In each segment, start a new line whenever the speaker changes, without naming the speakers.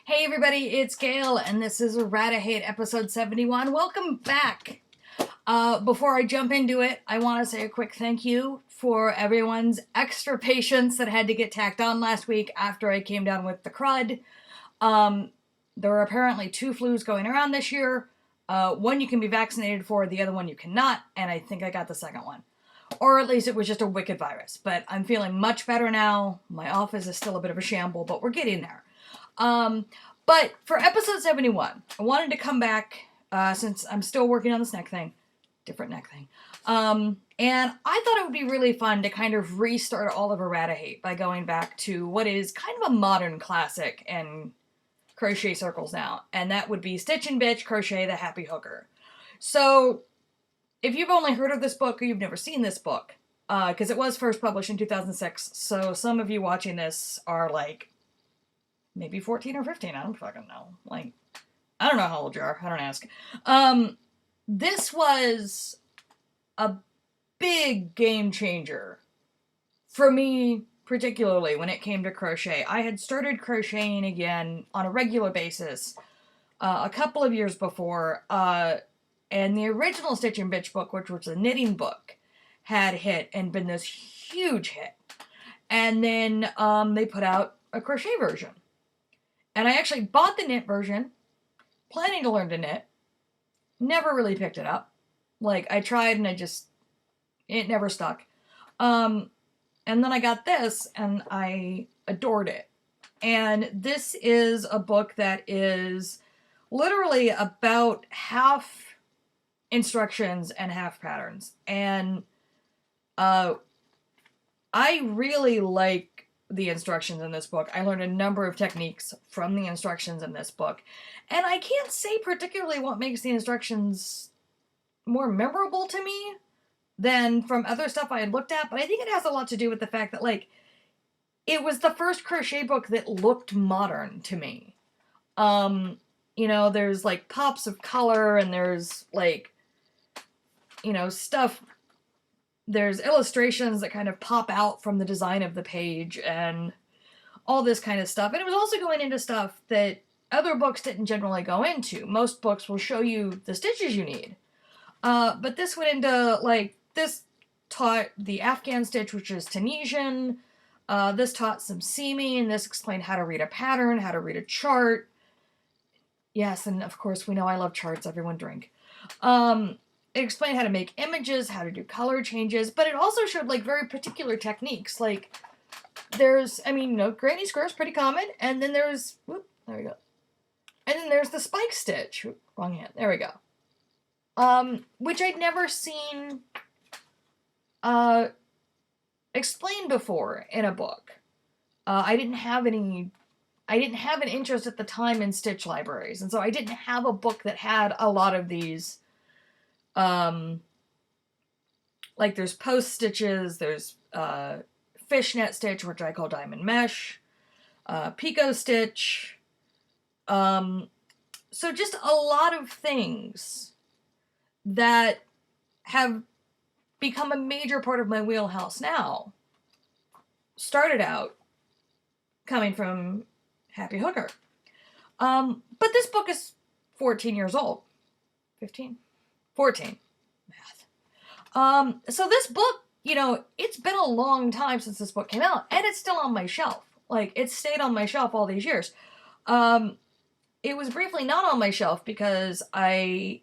Hey everybody, it's Gail, and this is Errata-Hate episode 71. Welcome back. Before I jump into it, I want to say a quick thank you for everyone's extra patience that had to get tacked on last week after I came down with the crud. There are apparently two flus going around this year. One you can be vaccinated for, the other one you cannot, and I think I got the second one. Or at least it was just a wicked virus. But I'm feeling much better now. My office is still a bit of a shamble, but we're getting there. But for episode 71, I wanted to come back, since I'm still working on this neck thing, different neck thing, and I thought it would be really fun to kind of restart all of Errata-Hate by going back to what is kind of a modern classic in crochet circles now, and that would be Stitch and Bitch Crochet the Happy Hooker. So, if you've only heard of this book or you've never seen this book, because it was first published in 2006, so some of you watching this are like, maybe 14 or 15, I don't fucking know. Like, I don't know how old you are, I don't ask. This was a big game changer for me, particularly when it came to crochet. I had started crocheting again on a regular basis a couple of years before, and the original Stitch and Bitch book, which was a knitting book, had hit and been this huge hit. And then they put out a crochet version. And I actually bought the knit version, planning to learn to knit. Never really picked it up. Like, I tried and it never stuck. And then I got this and I adored it. And this is a book that is literally about half instructions and half patterns. And I really like the instructions in this book. I learned a number of techniques from the instructions in this book. And I can't say particularly what makes the instructions more memorable to me than from other stuff I had looked at, but I think it has a lot to do with the fact that, like, it was the first crochet book that looked modern to me. You know, there's, like, pops of color, and there's, like, you know, stuff. There's illustrations that kind of pop out from the design of the page and all this kind of stuff. And it was also going into stuff that other books didn't generally go into. Most books will show you the stitches you need. But this went into, like, this taught the Afghan stitch, which is Tunisian. This taught some seaming. This explained how to read a pattern, how to read a chart. Yes, and of course we know I love charts. Everyone drink. It explained how to make images, how to do color changes, but it also showed, like, very particular techniques. Like, there's, I mean, you know, granny square is pretty common, and then there's, whoop, there we go. And then there's the spike stitch. Whoop, wrong hand. There we go. Which I'd never seen explained before in a book. I didn't have an interest at the time in stitch libraries, and so I didn't have a book that had a lot of these. Like, there's post stitches, there's fishnet stitch, which I call diamond mesh, picot stitch, so just a lot of things that have become a major part of my wheelhouse now started out coming from Happy Hooker. But this book is 14 years old. 15? 14. Math. So this book, you know, it's been a long time since this book came out, and it's still on my shelf. Like, it's stayed on my shelf all these years. It was briefly not on my shelf because I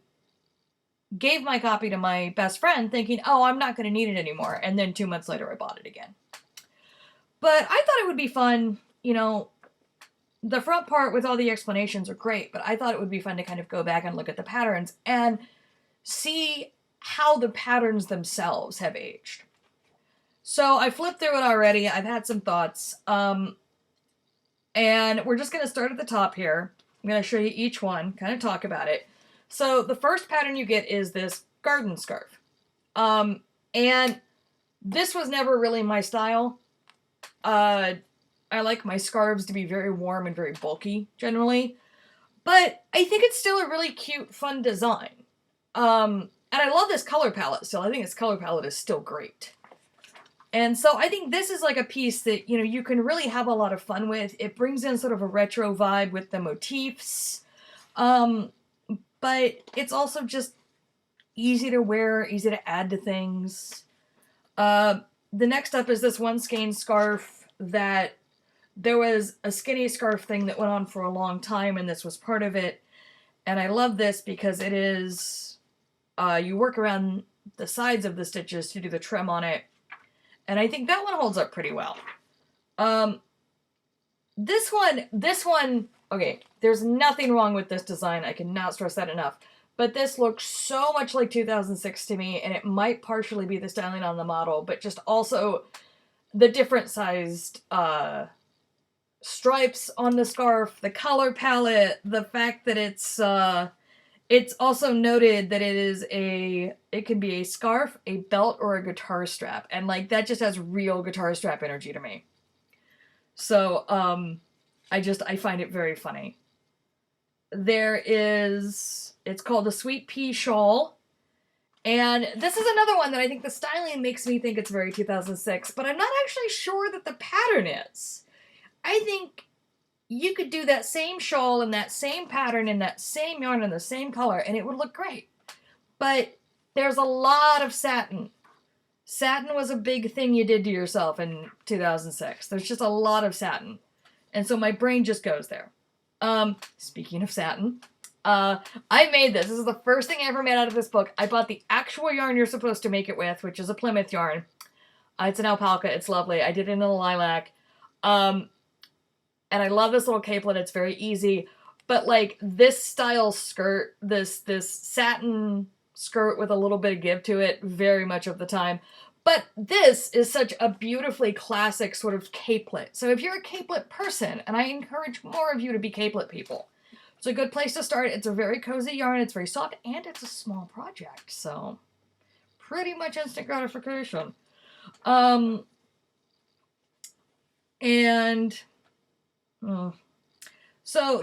gave my copy to my best friend thinking, oh, I'm not going to need it anymore, and then 2 months later I bought it again. But I thought it would be fun, you know, the front part with all the explanations are great, but I thought it would be fun to kind of go back and look at the patterns and see how the patterns themselves have aged. So I flipped through it already. I've had some thoughts. And we're just going to start at the top here. I'm going to show you each one, kind of talk about it. So the first pattern you get is this garden scarf. And this was never really my style. I like my scarves to be very warm and very bulky, generally. But I think it's still a really cute, fun design. And I love this color palette still. I think this color palette is still great. And so I think this is like a piece that, you know, you can really have a lot of fun with. It brings in sort of a retro vibe with the motifs. But it's also just easy to wear, easy to add to things. The next up is this one skein scarf that there was a skinny scarf thing that went on for a long time, and this was part of it. And I love this because it is, you work around the sides of the stitches to do the trim on it. And I think that one holds up pretty well. This one, okay, there's nothing wrong with this design. I cannot stress that enough. But this looks so much like 2006 to me, and it might partially be the styling on the model, but just also the different sized stripes on the scarf, the color palette, the fact that it's also noted that it can be a scarf, a belt, or a guitar strap, and like that just has real guitar strap energy to me. So I find it very funny. It's called the Sweet Pea Shawl. And this is another one that I think the styling makes me think it's very 2006, but I'm not actually sure that the pattern is. I think you could do that same shawl in that same pattern, in that same yarn, in the same color, and it would look great. But there's a lot of satin. Satin was a big thing you did to yourself in 2006. There's just a lot of satin. And so my brain just goes there. Speaking of satin, I made this. This is the first thing I ever made out of this book. I bought the actual yarn you're supposed to make it with, which is a Plymouth yarn. It's an alpaca. It's lovely. I did it in a lilac. And I love this little capelet. It's very easy. But like this style skirt, this satin skirt with a little bit of give to it very much of the time. But this is such a beautifully classic sort of capelet. So if you're a capelet person, and I encourage more of you to be capelet people, it's a good place to start. It's a very cozy yarn. It's very soft, and it's a small project. So pretty much instant gratification. So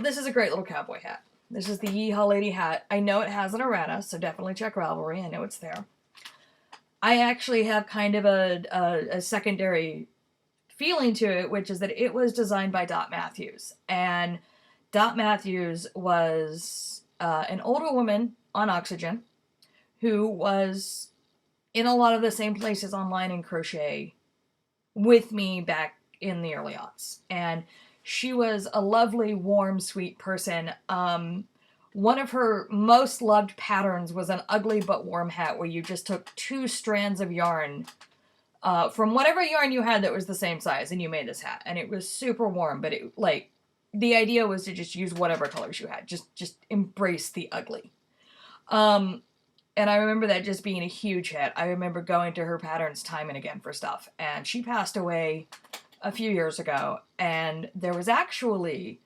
this is a great little cowboy hat. This is the Yeehaw Lady hat. I know it has an errata, so definitely check Ravelry. I know it's there. I actually have kind of a secondary feeling to it, which is that it was designed by Dot Matthews. And Dot Matthews was an older woman on oxygen who was in a lot of the same places online in crochet with me back in the early aughts. And she was a lovely, warm, sweet person. One of her most loved patterns was an ugly but warm hat where you just took 2 strands of yarn from whatever yarn you had that was the same size, and you made this hat. And it was super warm, but it like the idea was to just use whatever colors you had. Just embrace the ugly. And I remember that just being a huge hit. I remember going to her patterns time and again for stuff. And she passed away a few years ago, and there was actually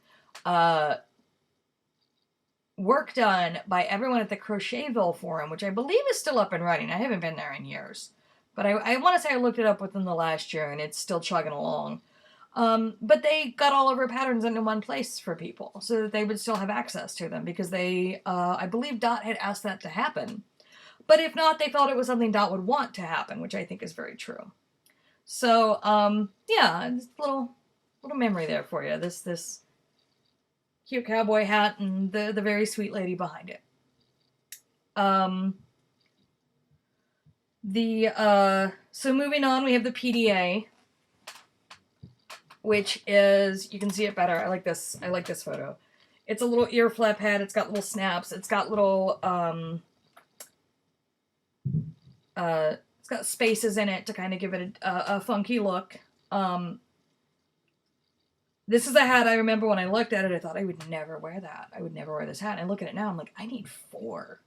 work done by everyone at the Crochetville forum, which I believe is still up and running. I haven't been there in years, but I want to say I looked it up within the last year, and it's still chugging along. But they got all of her patterns into one place for people so that they would still have access to them, because they, I believe Dot had asked that to happen. But if not, they felt it was something Dot would want to happen, which I think is very true. So, yeah, just a little memory there for you. This cute cowboy hat and the very sweet lady behind it. So moving on, we have the PDA, which is, you can see it better. I like this photo. It's a little ear flap hat. It's got little snaps. It's got little, it's got spaces in it to kind of give it a funky look. This is a hat I remember when I looked at it, I thought I would never wear that. I would never wear this hat. And I look at it now, I'm like, I need 4.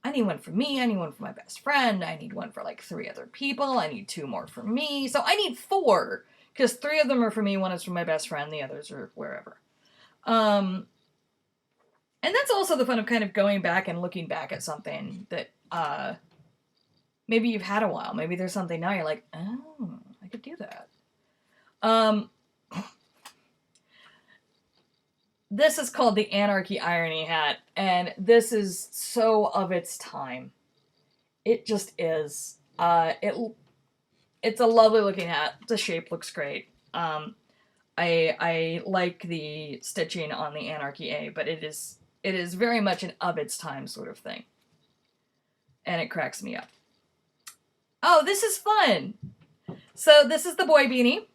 I need one for me. I need one for my best friend. I need one for like 3 other people. I need 2 more for me. So I need 4, because 3 of them are for me. 1 is for my best friend. The others are wherever. And that's also the fun of kind of going back and looking back at something that maybe you've had a while. Maybe there's something now you're like, oh, I could do that. This is called the Anarchy Irony hat, and this is so of its time. It just is. it's a lovely looking hat. The shape looks great. I like the stitching on the Anarchy A, but it is very much an of its time sort of thing. And it cracks me up. Oh, this is fun. So this is the boy beanie.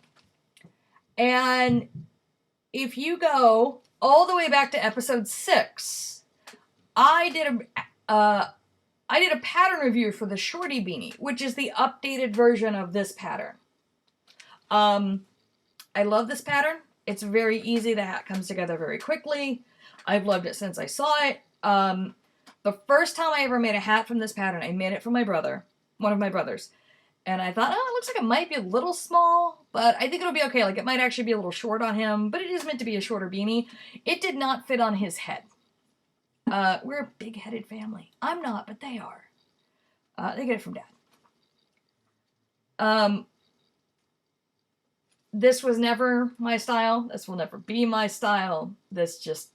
And if you go all the way back to episode 6, I did a pattern review for the shorty beanie, which is the updated version of this pattern. I love this pattern. It's very easy. The hat comes together very quickly. I've loved it since I saw it. The first time I ever made a hat from this pattern, I made it for my brother, one of my brothers. And I thought, oh, it looks like it might be a little small, but I think it'll be okay. Like, it might actually be a little short on him, but it is meant to be a shorter beanie. It did not fit on his head. We're a big-headed family. I'm not, but they are. They get it from Dad. This was never my style. This will never be my style. This just...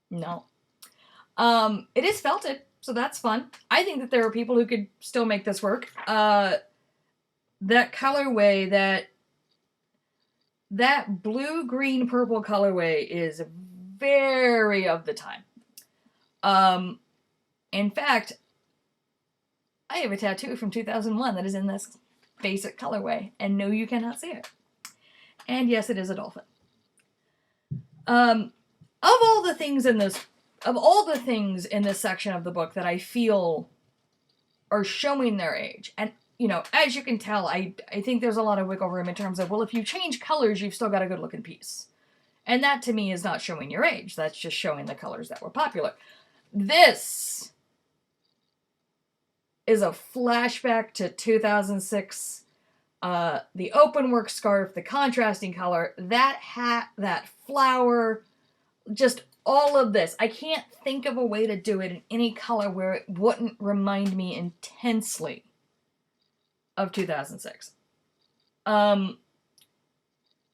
no. It is felted, so that's fun. I think that there are people who could still make this work. That colorway, that blue, green, purple colorway is very of the time. In fact, I have a tattoo from 2001 that is in this basic colorway, and no, you cannot see it. And yes, it is a dolphin. Of all the things in this section of the book that I feel are showing their age, and you know, as you can tell, I think there's a lot of wiggle room in terms of, well, if you change colors, you've still got a good looking piece. And that to me is not showing your age. That's just showing the colors that were popular. This is a flashback to 2006. The open work scarf, the contrasting color, that hat, that flower, just all of this. I can't think of a way to do it in any color where it wouldn't remind me intensely of 2006.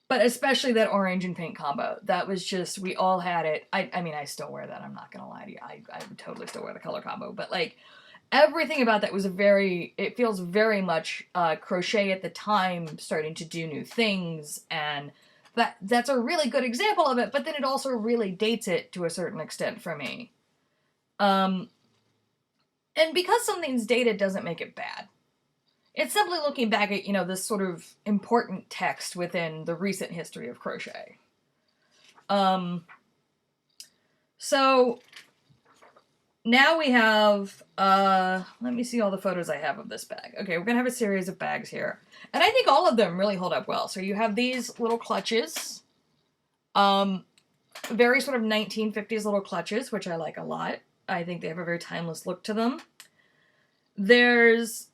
But especially that orange and pink combo. That was just, we all had it. I mean, I still wear that. I'm not going to lie to you. I would totally still wear the color combo. But like, everything about that was it feels very much crochet at the time, starting to do new things. And that's a really good example of it. But then it also really dates it to a certain extent for me. And because something's dated doesn't make it bad. It's simply looking back at, you know, this sort of important text within the recent history of crochet. So now we have, let me see all the photos I have of this bag. Okay, we're going to have a series of bags here. And I think all of them really hold up well. So you have these little clutches. Very sort of 1950s little clutches, which I like a lot. I think they have a very timeless look to them. There's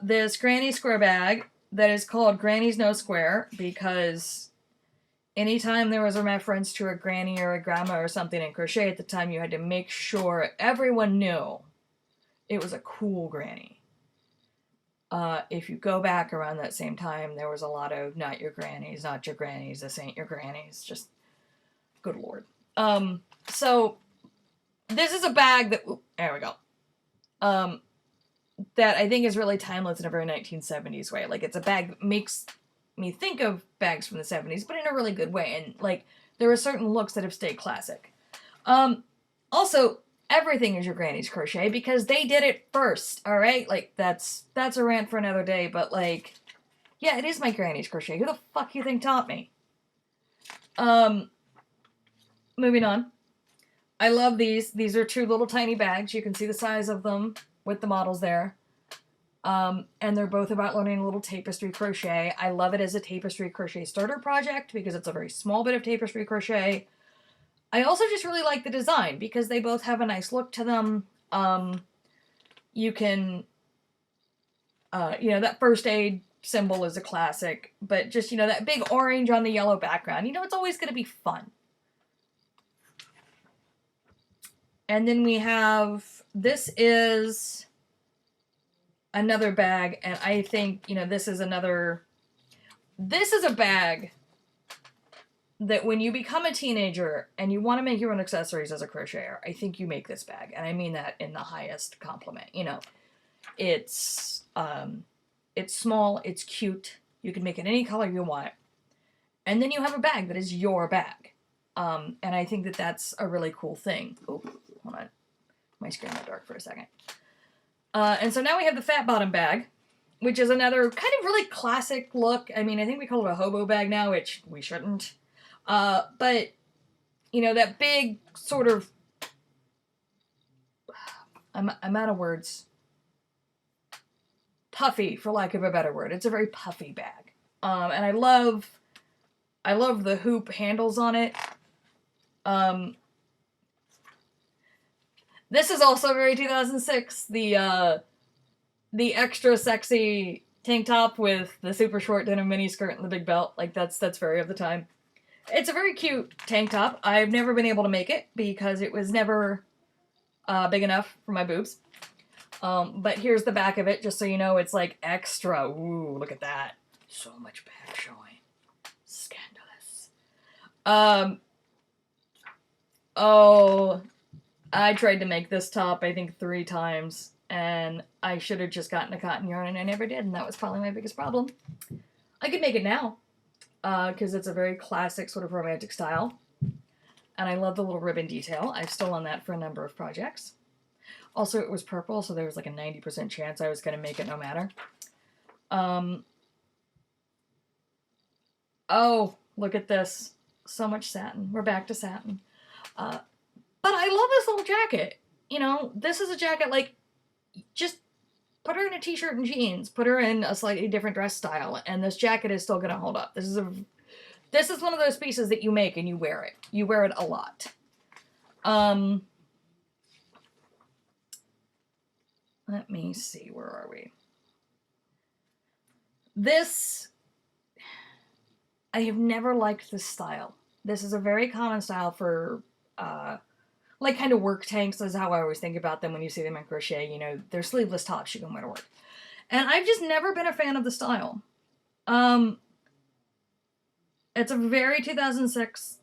this granny square bag that is called Granny's No Square because anytime there was a reference to a granny or a grandma or something in crochet at the time, you had to make sure everyone knew it was a cool granny. If you go back around that same time, there was a lot of not your grannies, not your grannies, this ain't your grannies. Just, good Lord. So this is a bag that, there we go. That I think is really timeless in a very 1970s way. Like, it's a bag that makes me think of bags from the 70s, but in a really good way. And, like, there are certain looks that have stayed classic. Also, everything is your granny's crochet because they did it first, all right? Like, that's a rant for another day, but, like, yeah, it is my granny's crochet. Who the fuck you think taught me? Moving on. I love these. These are 2 little tiny bags. You can see the size of them with the models there. And they're both about learning a little tapestry crochet. I love it as a tapestry crochet starter project because it's a very small bit of tapestry crochet. I also just really like the design because they both have a nice look to them. You can, you know, that first aid symbol is a classic, but just, you know, that big orange on the yellow background, you know, it's always going to be fun. And then we have, this is another bag, and I think, you know, this is a bag that when you become a teenager and you want to make your own accessories as a crocheter, I think you make this bag. And I mean that in the highest compliment. You know, it's It's small, it's cute. You can make it any color you want. And then you have a bag that is your bag. And I think that that's a really cool thing. Oh, hold on. My screen went dark for a second. And so now we have the fat bottom bag, which is another kind of really classic look. I mean, I think we call it a hobo bag now, which we shouldn't. But, you know, that big sort of... I'm out of words. Puffy, for lack of a better word. It's a very puffy bag. And I love the hoop handles on it. This is also very 2006. The extra sexy tank top with the super short denim mini skirt and the big belt. Like, that's very of the time. It's a very cute tank top. I've never been able to make it because it was never big enough for my boobs. But here's the back of it, just so you know, it's like extra. Ooh, look at that. So much back showing. Scandalous. Oh, I tried to make this top, I think, 3 times, and I should have just gotten a cotton yarn, and I never did, and that was probably my biggest problem. I could make it now, because it's a very classic sort of romantic style, and I love the little ribbon detail. I've stolen that for a number of projects. Also, it was purple, so there was like a 90% chance I was going to make it no matter. Oh, look at this. So much satin. We're back to satin. But I love this little jacket. You know, this is a jacket, like, just put her in a t-shirt and jeans. Put her in a slightly different dress style, and this jacket is still going to hold up. This is one of those pieces that you make and you wear it. You wear it a lot. Let me see, where are we? This, I have never liked this style. This is a very common style for, like, kind of work tanks is how I always think about them when you see them in crochet. You know, they're sleeveless tops you can wear to work. And I've just never been a fan of the style. It's a very 2006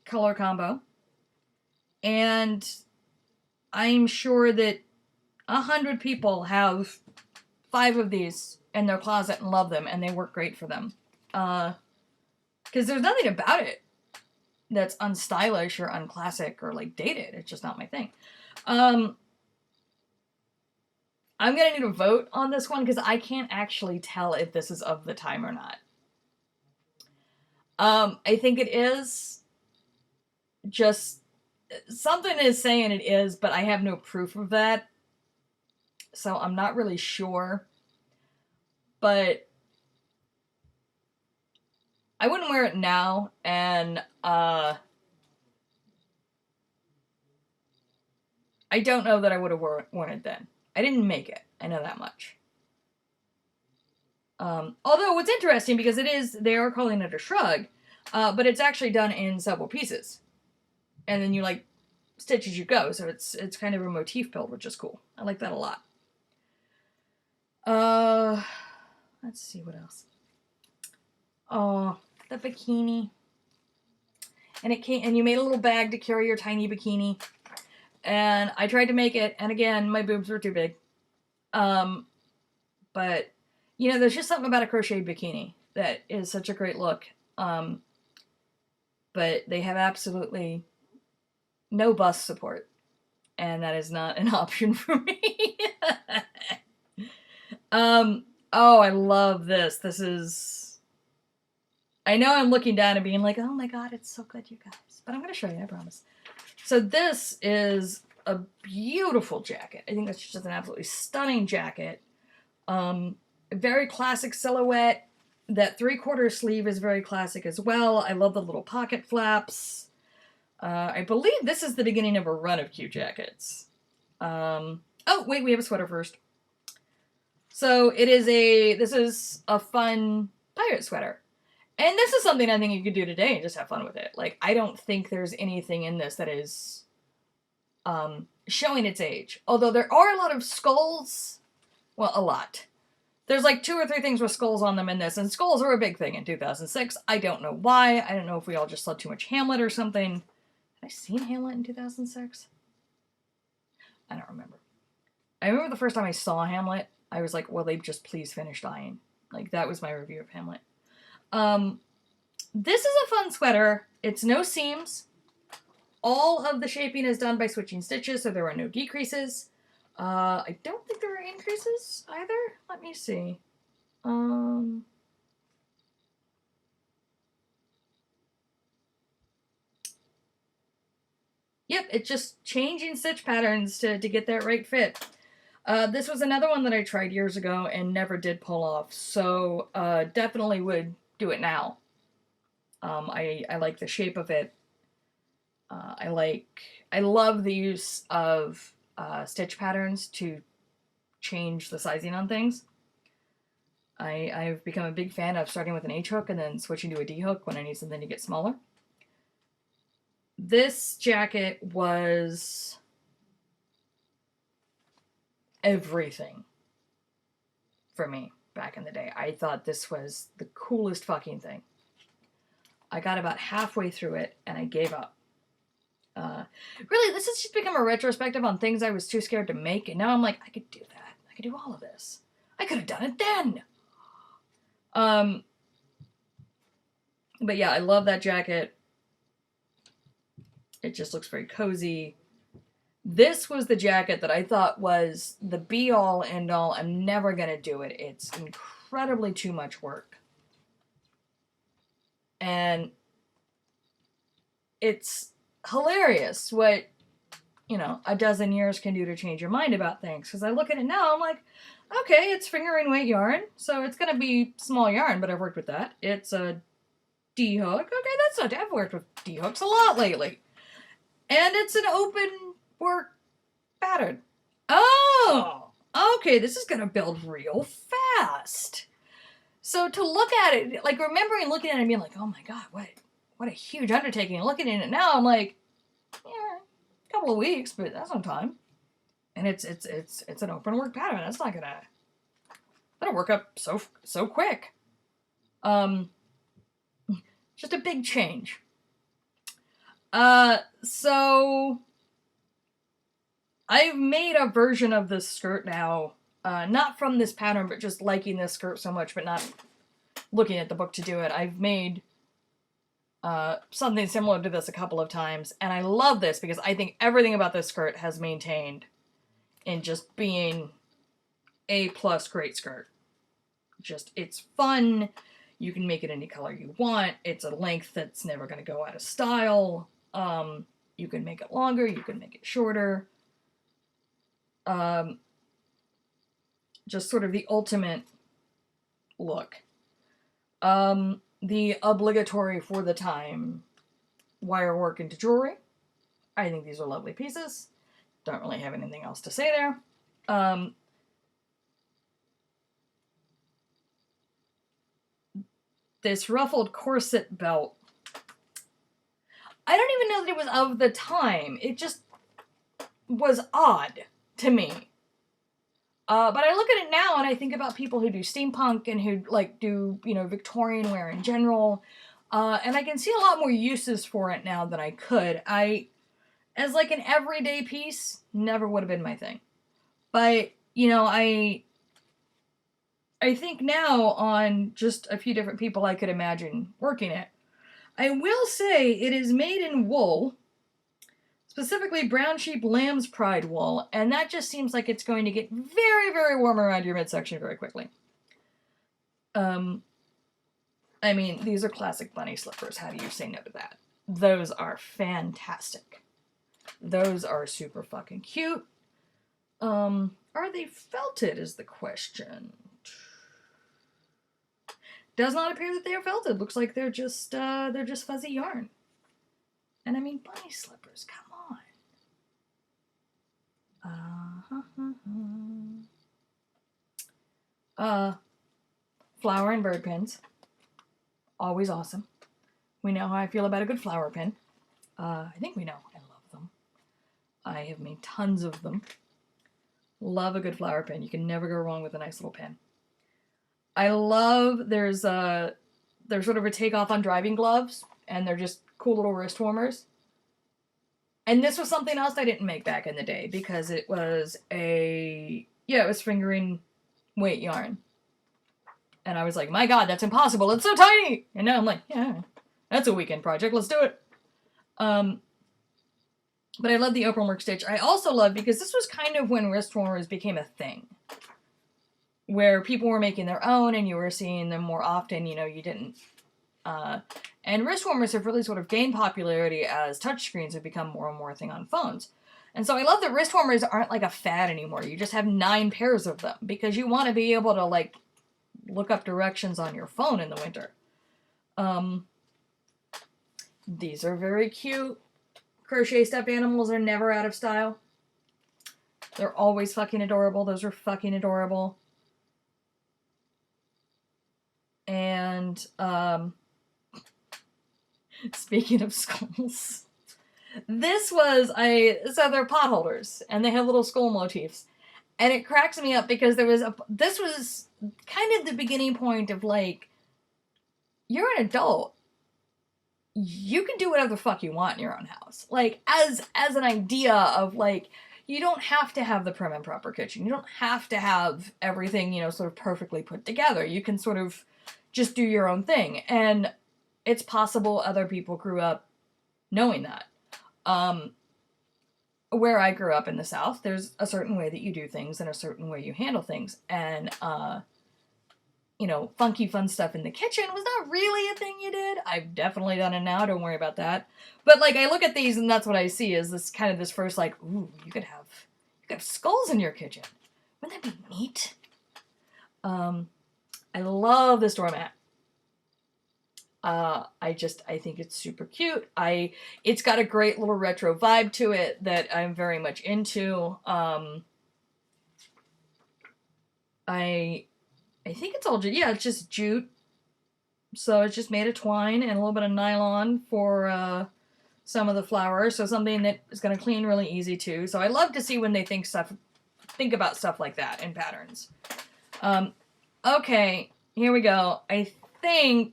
color combo. And I'm sure that 100 people have 5 of these in their closet and love them, and they work great for them. Because there's nothing about it that's unstylish or unclassic or, like, dated. It's just not my thing. I'm gonna need a vote on this one, because I can't actually tell if this is of the time or not. I think it is. Just, something is saying it is, but I have no proof of that. So I'm not really sure. But I wouldn't wear it now, and I don't know that I would have worn it then. I didn't make it. I know that much. Although it's interesting because they are calling it a shrug, but it's actually done in several pieces. And then you, like, stitch as you go, so it's kind of a motif build, which is cool. I like that a lot. Let's see what else. Oh, the bikini. And you made a little bag to carry your tiny bikini. And I tried to make it, and again, my boobs were too big. But, you know, there's just something about a crocheted bikini that is such a great look. But they have absolutely no bust support. And that is not an option for me. Oh, I love this. This is... I know I'm looking down and being like, oh my god, it's so good, you guys. But I'm going to show you, I promise. So this is a beautiful jacket. I think that's just an absolutely stunning jacket. A very classic silhouette. That 3/4 sleeve is very classic as well. I love the little pocket flaps. I believe this is the beginning of a run of cute jackets. Oh, wait, we have a sweater first. So this is a fun pirate sweater. And this is something I think you could do today and just have fun with it. Like, I don't think there's anything in this that is showing its age. Although there are a lot of skulls. Well, a lot. There's like 2 or 3 things with skulls on them in this. And skulls are a big thing in 2006. I don't know why. I don't know if we all just saw too much Hamlet or something. Had I seen Hamlet in 2006? I don't remember. I remember the first time I saw Hamlet. I was like, will they just please finish dyeing? Like, that was my review of Hamlet. This is a fun sweater. It's no seams. All of the shaping is done by switching stitches, so there are no decreases. I don't think there are increases either. Let me see. Yep, it's just changing stitch patterns to get that right fit. This was another one that I tried years ago and never did pull off, so definitely would do it now. I like the shape of it. I love the use of stitch patterns to change the sizing on things. I've become a big fan of starting with an H hook and then switching to a D hook when I need something to get smaller. This jacket was everything for me back in the day. I thought this was the coolest fucking thing. I got about halfway through it and I gave up. Really, this has just become a retrospective on things I was too scared to make, and now I'm like, I could do that. I could do all of this. I could have done it then. But yeah, I love that jacket. It just looks very cozy. This was the jacket that I thought was the be-all, end-all. I'm never going to do it. It's incredibly too much work. And it's hilarious what, you know, a dozen years can do to change your mind about things. Because I look at it now, I'm like, okay, it's fingering weight yarn, so it's going to be small yarn, but I've worked with that. It's a D-hook. Okay, that's not... I've worked with D-hooks a lot lately. And it's an open work pattern. Oh, okay, this is going to build real fast. So to look at it, like remembering looking at it and being like, oh my god, what a huge undertaking. And looking at it now, I'm like, yeah, a couple of weeks, but that's no time. And it's an open work pattern. That's not that'll work up so quick. Just a big change. So I've made a version of this skirt now, not from this pattern, but just liking this skirt so much, but not looking at the book to do it. I've made something similar to this a couple of times, and I love this because I think everything about this skirt has maintained in just being A+ great skirt. Just, it's fun. You can make it any color you want. It's a length that's never going to go out of style. You can make it longer, you can make it shorter. Just sort of the ultimate look. The obligatory for the time wire work into jewelry. I think these are lovely pieces. Don't really have anything else to say there. This ruffled corset belt, I don't even know that it was of the time. It just was odd to me. But I look at it now and I think about people who do steampunk and who like do, you know, Victorian wear in general. And I can see a lot more uses for it now than I could. As like an everyday piece, never would have been my thing. But, you know, I think now on just a few different people I could imagine working it. I will say it is made in wool, specifically brown sheep lamb's pride wool, and that just seems like it's going to get very, very warm around your midsection very quickly. I mean, these are classic bunny slippers. How do you say no to that? Those are fantastic. Those are super fucking cute. Are they felted is the question. Does not appear that they are felted. Looks like they're just fuzzy yarn. And I mean, bunny slippers, come on. Flower and bird pins. Always awesome. We know how I feel about a good flower pin. I think we know I love them. I have made tons of them. Love a good flower pin. You can never go wrong with a nice little pin. I love, they're sort of a takeoff on driving gloves, and they're just cool little wrist warmers. And this was something else I didn't make back in the day, because it was it was fingering weight yarn. And I was like, my God, that's impossible. It's so tiny. And now I'm like, yeah, that's a weekend project. Let's do it. But I love the open work stitch. I also love, because this was kind of when wrist warmers became a thing, where people were making their own and you were seeing them more often. You know, you didn't. And wrist warmers have really sort of gained popularity as touchscreens have become more and more a thing on phones. And so I love that wrist warmers aren't like a fad anymore. You just have 9 pairs of them because you want to be able to like look up directions on your phone in the winter. These are very cute. Crochet stuffed animals are never out of style. They're always fucking adorable. Those are fucking adorable. And, speaking of skulls, so they're pot holders, and they have little skull motifs. And it cracks me up because this was kind of the beginning point of like, you're an adult. You can do whatever the fuck you want in your own house. Like, as an idea of, like, you don't have to have the prim and proper kitchen. You don't have to have everything, you know, sort of perfectly put together. You can sort of just do your own thing. And it's possible other people grew up knowing that. Where I grew up in the South, there's a certain way that you do things and a certain way you handle things. And, you know, funky fun stuff in the kitchen was not really a thing you did. I've definitely done it now. Don't worry about that. But like, I look at these and that's what I see is this kind of this first like, ooh, you could have skulls in your kitchen. Wouldn't that be neat? I love this doormat. I think it's super cute. It's got a great little retro vibe to it that I'm very much into. I think it's all, it's just jute. So it's just made of twine and a little bit of nylon for some of the flowers. So something that is going to clean really easy too. So I love to see when they think about stuff like that in patterns. Okay, here we go. I think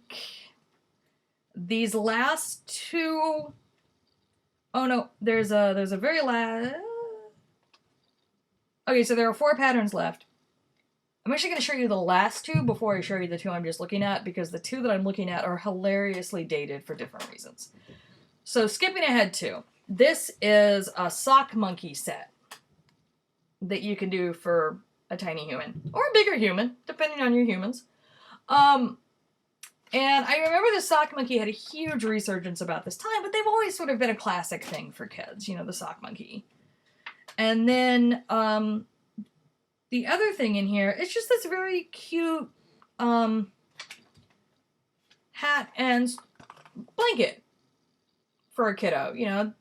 these last two, oh no, there's a very last, okay, so there are 4 patterns left. I'm actually going to show you the last 2 before I show you the 2 I'm just looking at, because the 2 that I'm looking at are hilariously dated for different reasons. So skipping ahead to, this is a sock monkey set that you can do for a tiny human, or a bigger human, depending on your humans. And I remember the sock monkey had a huge resurgence about this time, but they've always sort of been a classic thing for kids, you know, the sock monkey. And then, the other thing in here, it's just this very cute hat and blanket for a kiddo, you know.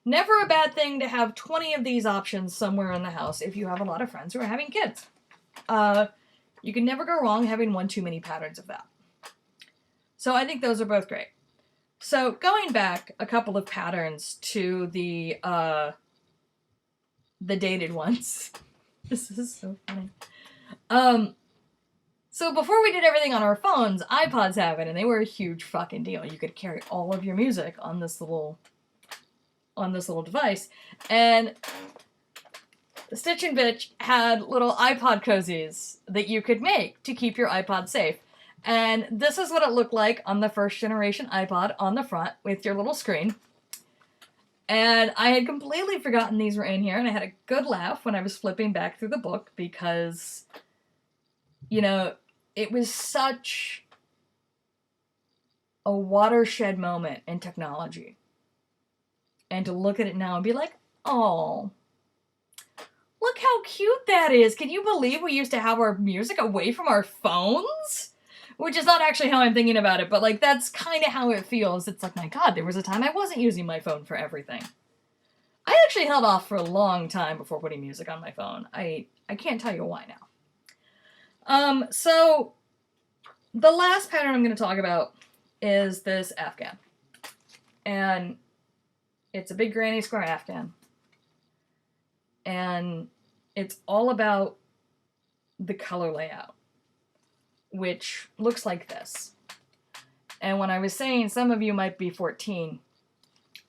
Never a bad thing to have 20 of these options somewhere in the house if you have a lot of friends who are having kids. You can never go wrong having one too many patterns of that. So I think those are both great. So going back a couple of patterns to the dated ones. This is so funny. So before we did everything on our phones, iPods have it, and they were a huge fucking deal. You could carry all of your music on this little device. And Stitch and Bitch had little iPod cozies that you could make to keep your iPod safe. And this is what it looked like on the first generation iPod on the front with your little screen. And I had completely forgotten these were in here, and I had a good laugh when I was flipping back through the book because, you know, it was such a watershed moment in technology. And to look at it now and be like, oh, look how cute that is. Can you believe we used to have our music away from our phones? Which is not actually how I'm thinking about it, but like that's kind of how it feels. It's like, my God, there was a time I wasn't using my phone for everything. I actually held off for a long time before putting music on my phone. I can't tell you why now. So the last pattern I'm going to talk about is this Afghan. And it's a big granny square Afghan. And it's all about the color layout, which looks like this. And when I was saying some of you might be 14,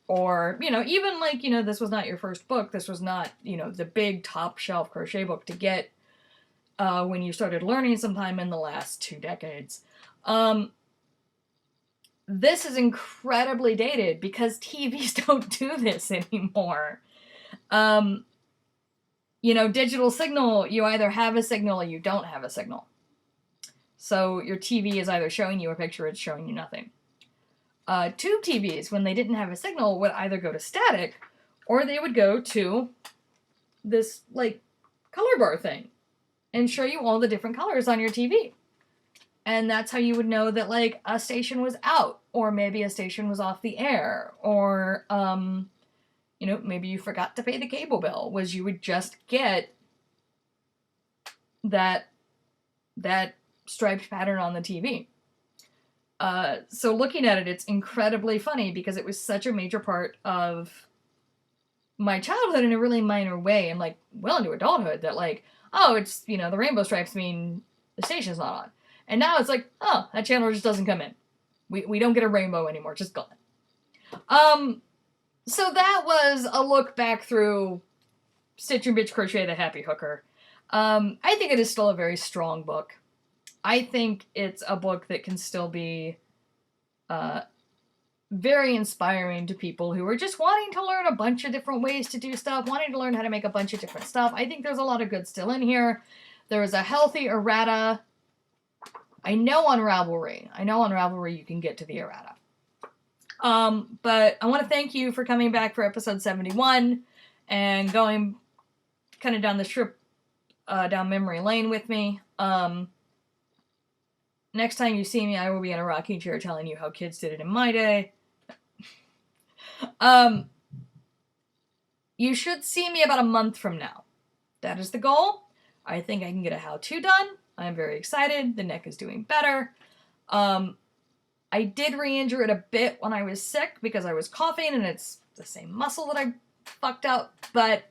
or, you know, even like, you know, this was not your first book, this was not, you know, the big top shelf crochet book to get when you started learning sometime in the last 2 decades. This is incredibly dated because TVs don't do this anymore. Digital signal, you either have a signal or you don't have a signal. So your TV is either showing you a picture or it's showing you nothing. Tube TVs, when they didn't have a signal, would either go to static or they would go to this, color bar thing and show you all the different colors on your TV. And that's how you would know that, a station was out, or maybe a station was off the air, or, maybe you forgot to pay the cable bill, was you would just get that striped pattern on the TV. So looking at it, it's incredibly funny because it was such a major part of my childhood in a really minor way, and well into adulthood, that it's, the rainbow stripes mean the station's not on. And now it's that channel just doesn't come in. We don't get a rainbow anymore, just gone. So that was a look back through Stitch and Bitch Crochet the Happy Hooker. I think it is still a very strong book. I think it's a book that can still be very inspiring to people who are just wanting to learn a bunch of different ways to do stuff, wanting to learn how to make a bunch of different stuff. I think there's a lot of good still in here. There's a healthy errata. I know on Ravelry you can get to the errata. But I want to thank you for coming back for episode 71 and going kind of down the trip down memory lane with me. Next time you see me, I will be in a rocking chair telling you how kids did it in my day. You should see me about a month from now. That is the goal. I think I can get a how-to done. I'm very excited. The neck is doing better. I did re-injure it a bit when I was sick because I was coughing, and it's the same muscle that I fucked up. But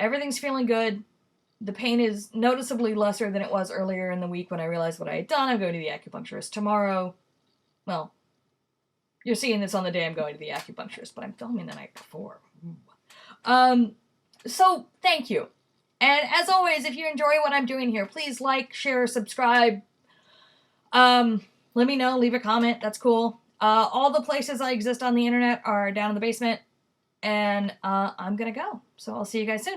everything's feeling good. The pain is noticeably lesser than it was earlier in the week when I realized what I had done. I'm going to the acupuncturist tomorrow. Well, you're seeing this on the day I'm going to the acupuncturist, but I'm filming the night before. So, thank you. And as always, if you enjoy what I'm doing here, please like, share, subscribe. Let me know, leave a comment, that's cool. All the places I exist on the internet are down in the basement, and I'm gonna go. So I'll see you guys soon.